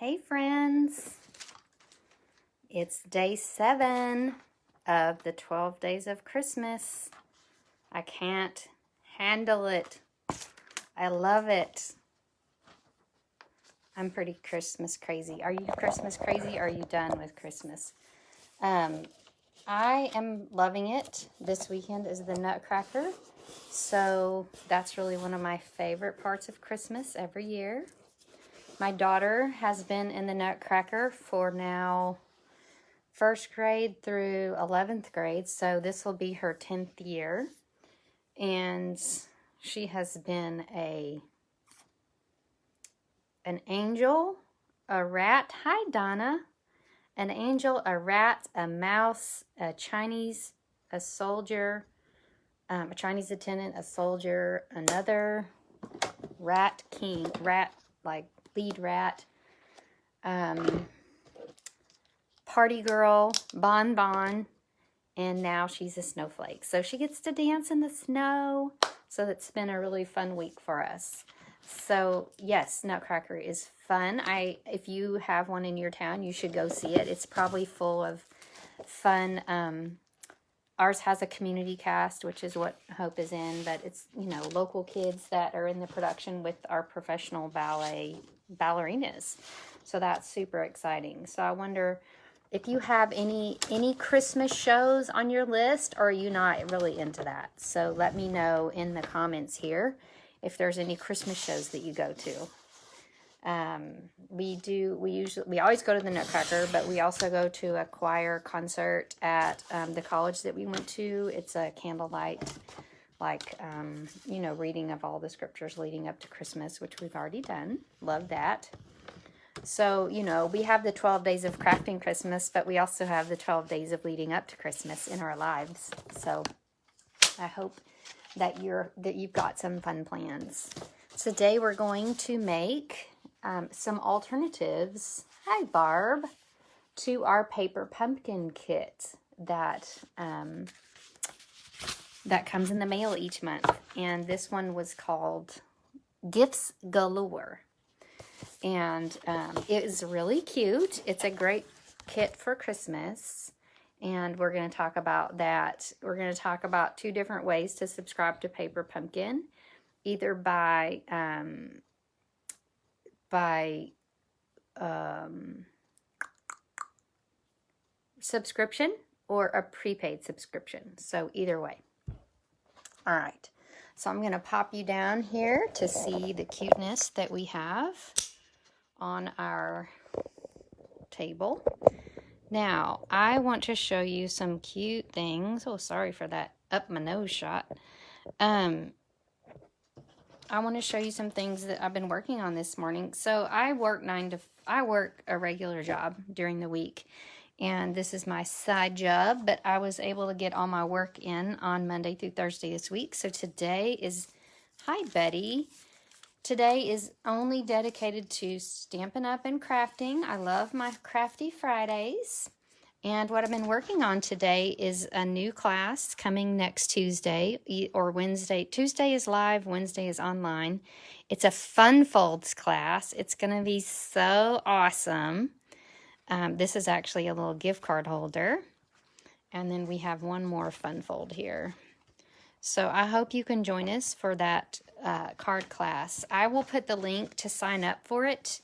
Hey friends, it's day 7 of the 12 days of Christmas. I can't handle it. I love it. I'm pretty Christmas crazy. Are you Christmas crazy? Or are you done with Christmas? I am loving it. This weekend is the Nutcracker. So that's really one of my favorite parts of Christmas every year. My daughter has been in the Nutcracker for now 1st grade through 11th grade. So this will be her 10th year. And she has been an angel, a rat. Hi, Donna. An angel, a rat, a mouse, a soldier, a Chinese attendant, a soldier, another rat king, lead rat, party girl, bonbon, and now she's a snowflake. So she gets to dance in the snow. So it's been a really fun week for us. So yes, Nutcracker is fun. If you have one in your town, you should go see it. It's probably full of fun. Ours has a community cast, which is what Hope is in, but it's, local kids that are in the production with our professional ballerinas. So that's super exciting. So I wonder if you have any Christmas shows on your list, or are you not really into that? So let me know in the comments here if there's any Christmas shows that you go to. We always go to the Nutcracker, but we also go to a choir concert at the college that we went to. It's a candlelight, reading of all the scriptures leading up to Christmas, which we've already done. Love that. So, we have the 12 days of crafting Christmas, but we also have the 12 days of leading up to Christmas in our lives. So I hope that you've got some fun plans. Today we're going to make some alternatives, hi Barb, to our paper pumpkin kit that comes in the mail each month. And this one was called Gifts Galore. And it is really cute. It's a great kit for Christmas. And we're going to talk about that. We're going to talk about 2 different ways to subscribe to Paper Pumpkin. Either by subscription or a prepaid subscription. So either way. All right. So I'm going to pop you down here to see the cuteness that we have on our table. Now, I want to show you some cute things. Oh, sorry for that up my nose shot. I want to show you some things that I've been working on this morning. So I work a regular job during the week, and this is my side job, but I was able to get all my work in on Monday through Thursday this week. So today is, hi Betty. Today is only dedicated to Stampin' Up! And crafting. I love my Crafty Fridays. And what I've been working on today is a new class coming next Tuesday or Wednesday. Tuesday is live, Wednesday is online. It's a Fun Folds class. It's going to be so awesome. This is actually a little gift card holder. And then we have one more Fun Fold here. So I hope you can join us for that card class. I will put the link to sign up for it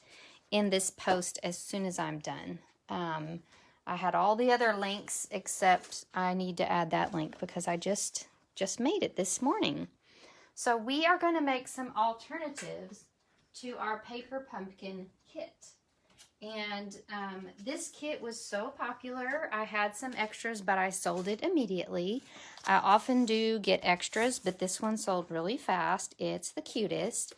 in this post as soon as I'm done. I had all the other links except I need to add that link because I just made it this morning. So we are going to make some alternatives to our paper pumpkin kit. And this kit was so popular. I had some extras, but I sold it immediately. I often do get extras, but this one sold really fast. It's the cutest.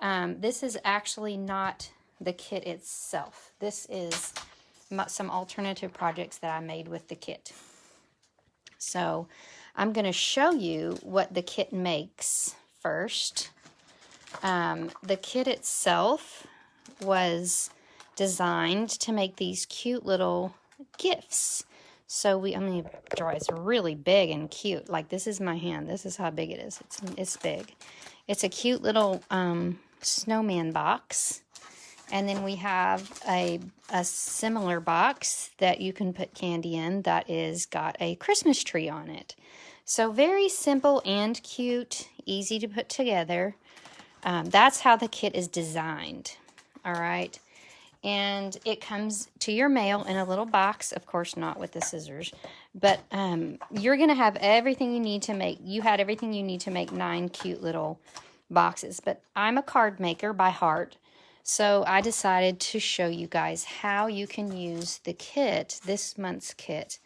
This is actually not the kit itself. This is some alternative projects that I made with the kit. So I'm going to show you what the kit makes first. The kit itself was designed to make these cute little gifts. So I'm going to draw. It's really big and cute. Like, this is my hand. This is how big it is. It's big. It's a cute little snowman box. And then we have a similar box that you can put candy in that is got a Christmas tree on it. So very simple and cute, easy to put together. That's how the kit is designed. All right. And it comes to your mail in a little box, of course not with the scissors, but you're going to have everything you need to make. You had everything you need to make 9 cute little boxes, but I'm a card maker by heart, so I decided to show you guys how you can use the kit, this month's kit,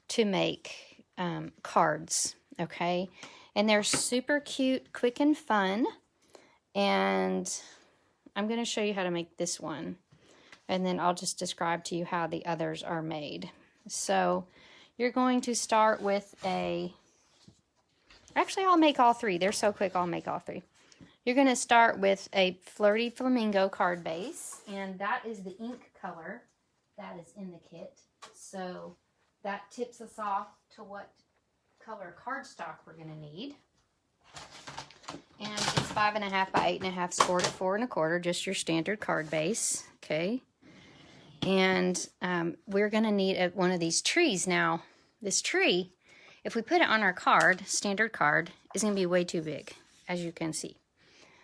to make cards, okay? And they're super cute, quick and fun, and I'm going to show you how to make this one. And then I'll just describe to you how the others are made. So you're going to start with actually I'll make all 3. They're so quick, I'll make all 3. You're going to start with a Flirty Flamingo card base. And that is the ink color that is in the kit. So that tips us off to what color cardstock we're going to need. And it's 5.5 by 8.5, scored at 4 1/4, just your standard card base. Okay. And we're going to need one of these trees. Now, this tree, if we put it on our card, standard card, is going to be way too big, as you can see.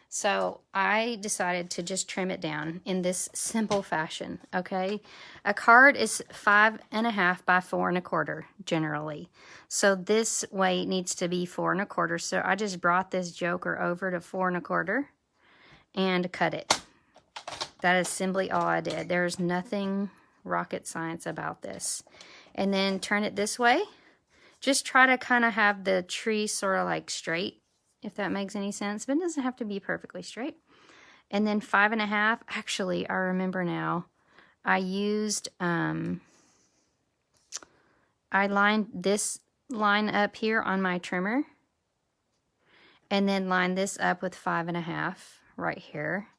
So I decided to just trim it down in this simple fashion, okay? A card is 5.5 by 4 1/4, generally. So this way needs to be 4 1/4. So I just brought this joker over to 4 1/4 and cut it. That is simply all I did. There's nothing rocket science about this. And then turn it this way. Just try to kind of have the tree sort of like straight, if that makes any sense. But it doesn't have to be perfectly straight. And then 5.5. Actually, I remember now. I used, I lined this line up here on my trimmer. And then line this up with 5.5 right here.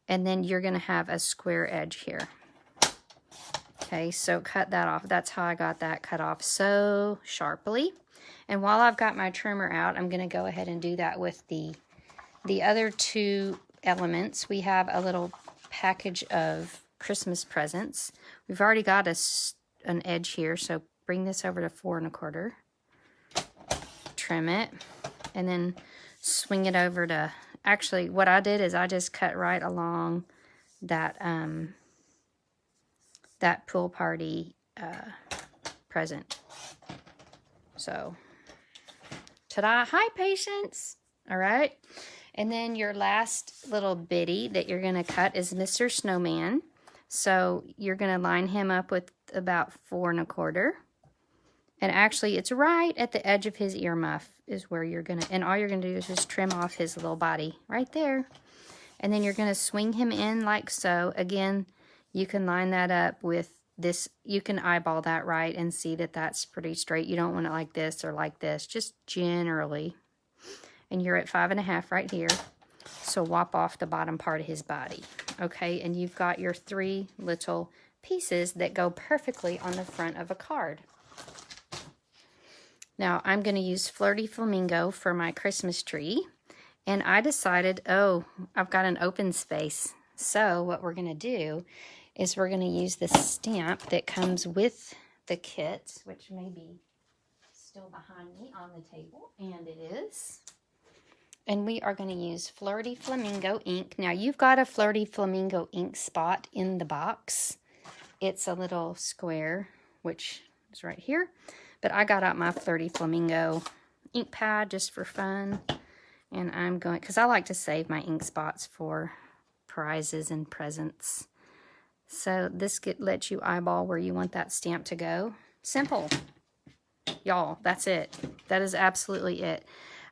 And then you're going to have a square edge here. Okay, so cut that off. That's how I got that cut off so sharply. And while I've got my trimmer out, I'm going to go ahead and do that with the other 2 elements. We have a little package of Christmas presents. We've already got an edge here, so bring this over to 4 1/4. Trim it, and then swing it over to... Actually, what I did is I just cut right along that that pool party present. So, ta-da! Hi, Patience! All right. And then your last little bitty that you're going to cut is Mr. Snowman. So, you're going to line him up with about 4 1/4. And actually, it's right at the edge of his earmuff is where you're going to... And all you're going to do is just trim off his little body right there. And then you're going to swing him in like so. Again, you can line that up with this. You can eyeball that right and see that that's pretty straight. You don't want it like this or like this. Just generally. And you're at 5.5 right here. So whop off the bottom part of his body. Okay, and you've got your 3 little pieces that go perfectly on the front of a card. Now, I'm going to use Flirty Flamingo for my Christmas tree. And I decided, oh, I've got an open space. So what we're going to do is we're going to use the stamp that comes with the kit, which may be still behind me on the table. And it is. And we are going to use Flirty Flamingo ink. Now, you've got a Flirty Flamingo ink spot in the box. It's a little square, which is right here. But I got out my Flirty Flamingo ink pad just for fun. And I'm going, because I like to save my ink spots for prizes and presents. So this lets you eyeball where you want that stamp to go. Simple. Y'all, that's it. That is absolutely it.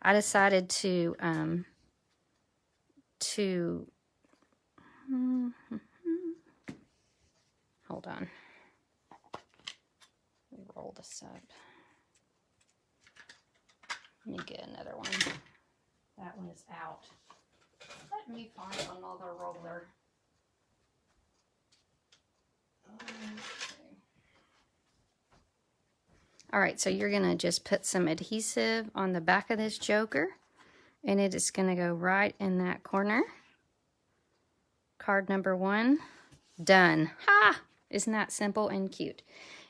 I decided to hold on. Let me roll this up. Let me get another one. That one is out. Let me find another roller. Okay. All right, so you're going to just put some adhesive on the back of this joker, and it is going to go right in that corner. Card number 1, done. Ha! Isn't that simple and cute?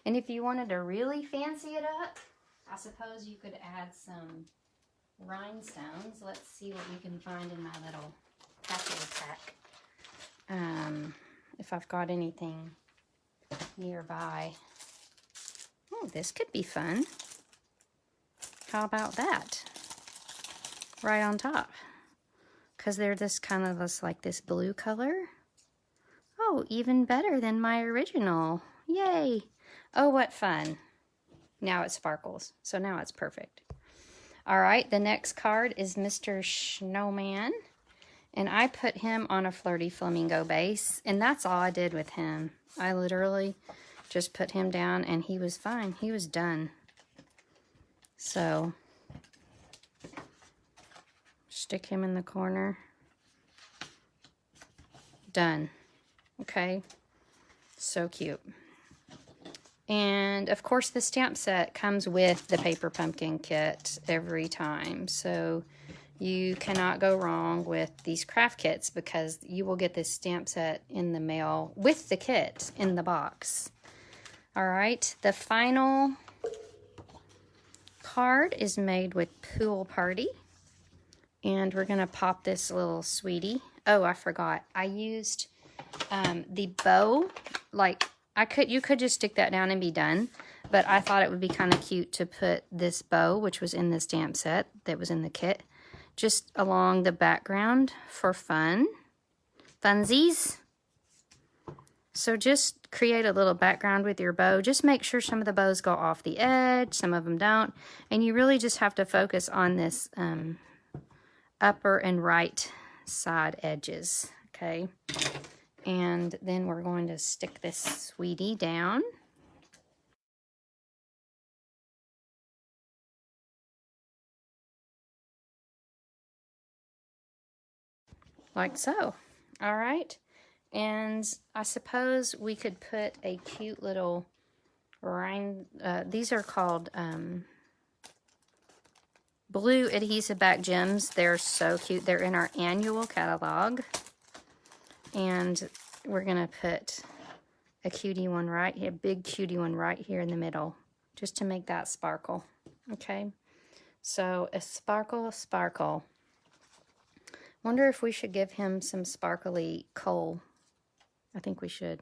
And if you wanted to really fancy it up, I suppose you could add some rhinestones. Let's see what we can find in my little packing pack. If I've got anything nearby. Oh, this could be fun. How about that? Right on top. Because they're this kind of like this blue color. Oh, even better than my original. Yay! Oh, what fun. Now it sparkles. So now it's perfect. All right, the next card is Mr. Snowman. And I put him on a Flirty Flamingo base. And that's all I did with him. I literally just put him down and he was fine. He was done. So, stick him in the corner. Done. Okay. So cute. And, of course, the stamp set comes with the Paper Pumpkin kit every time. So, you cannot go wrong with these craft kits because you will get this stamp set in the mail with the kit in the box. All right. The final card is made with Pool Party. And we're going to pop this little sweetie. Oh, I forgot. I used the bow, like, you could just stick that down and be done, but I thought it would be kind of cute to put this bow, which was in the stamp set that was in the kit, just along the background for fun. Funsies. So just create a little background with your bow. Just make sure some of the bows go off the edge, some of them don't, and you really just have to focus on this upper and right side edges, okay? And then we're going to stick this sweetie down. Like so. All right. And I suppose we could put a cute little these are called blue adhesive back gems. They're so cute. They're in our annual catalog. And we're going to put a cutie one right here, big cutie one right here in the middle, just to make that sparkle. Okay, so a sparkle, sparkle. Wonder if we should give him some sparkly coal. I think we should.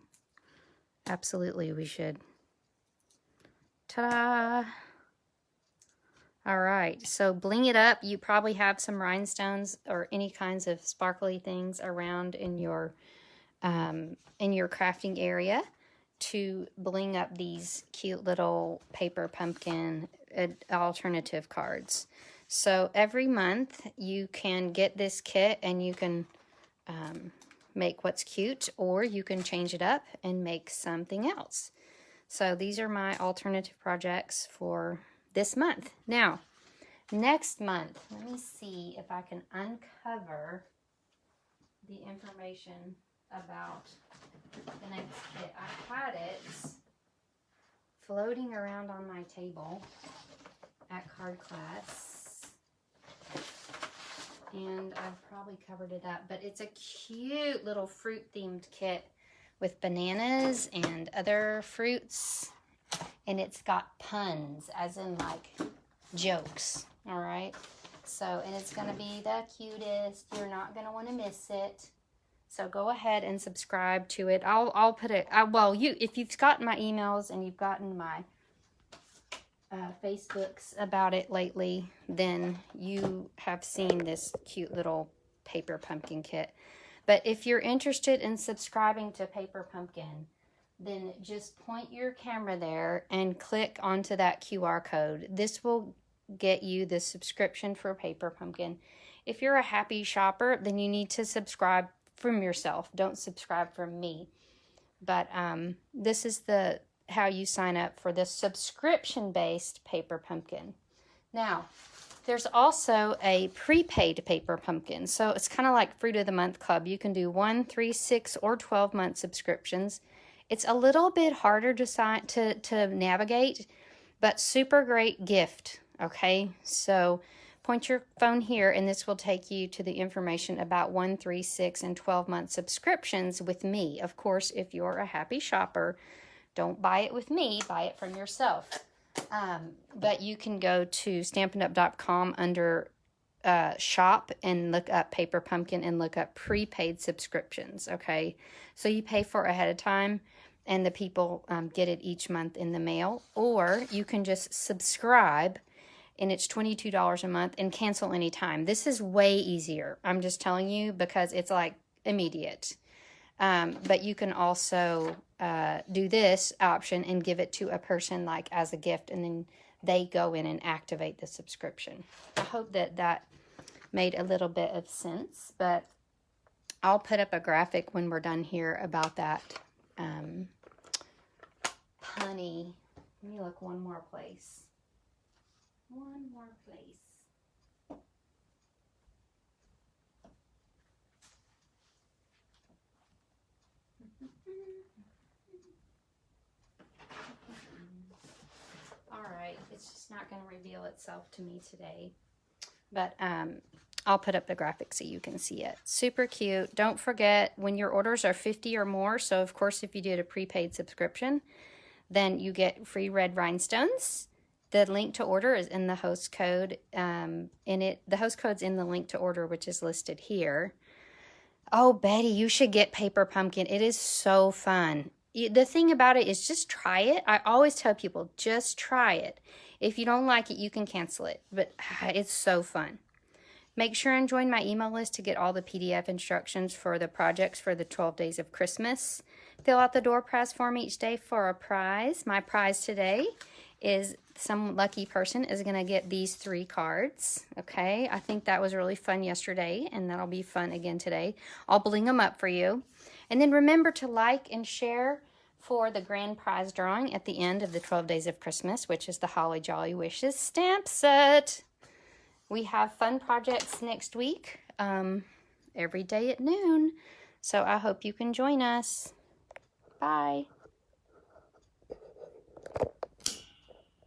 Absolutely, we should. Ta-da! All right, so bling it up. You probably have some rhinestones or any kinds of sparkly things around in your crafting area to bling up these cute little paper pumpkin alternative cards. So every month you can get this kit and you can make what's cute, or you can change it up and make something else. So these are my alternative projects for this month. Now, next month, let me see if I can uncover the information about the next kit. I had it floating around on my table at card class, and I've probably covered it up, but it's a cute little fruit themed kit with bananas and other fruits, and it's got puns, as in like jokes. All right, so, and it's gonna be the cutest. You're not gonna want to miss it. So go ahead and subscribe to it. I'll put it. Well, if you've gotten my emails and you've gotten my Facebooks about it lately, then you have seen this cute little paper pumpkin kit. But if you're interested in subscribing to Paper Pumpkin, then just point your camera there and click onto that QR code. This will get you the subscription for Paper Pumpkin. If you're a happy shopper, then you need to subscribe from yourself. Don't subscribe from me. But this is how you sign up for the subscription-based Paper Pumpkin. Now, there's also a prepaid Paper Pumpkin. So it's kind of like Fruit of the Month Club. You can do 1, 3, 6, or 12-month subscriptions. It's a little bit harder to navigate, but super great gift. Okay, so Point your phone here, and this will take you to the information about 1, 3, 6, and 12-month subscriptions with me. Of course, if you're a happy shopper, don't buy it with me, buy it from yourself. But you can go to Stampin' Up.com under shop and look up Paper Pumpkin and look up prepaid subscriptions, okay? So you pay for it ahead of time, and the people get it each month in the mail. Or you can just subscribe, and it's $22 a month, and cancel anytime. This is way easier. I'm just telling you because it's like immediate. But you can also do this option and give it to a person like as a gift, and then they go in and activate the subscription. I hope that that made a little bit of sense, but I'll put up a graphic when we're done here about that honey. Let me look one more place. One more place. All right, it's just not going to reveal itself to me today, but I'll put up the graphic so you can see it. Super cute. Don't forget, when your orders are 50 or more, so of course if you did a prepaid subscription, then you get free red rhinestones. The link to order is in the host code. The host code's in the link to order, which is listed here. Oh, Betty, you should get Paper Pumpkin. It is so fun. The thing about it is just try it. I always tell people, just try it. If you don't like it, you can cancel it. But it's so fun. Make sure and join my email list to get all the PDF instructions for the projects for the 12 days of Christmas. Fill out the door prize form each day for a prize. My prize today is some lucky person is going to get these 3 cards. Okay, I think that was really fun yesterday, and that'll be fun again today. I'll bling them up for you. And then remember to like and share for the grand prize drawing at the end of the 12 days of Christmas, which is the Holly Jolly Wishes stamp set. We have fun projects next week, every day at noon. So I hope you can join us. Bye.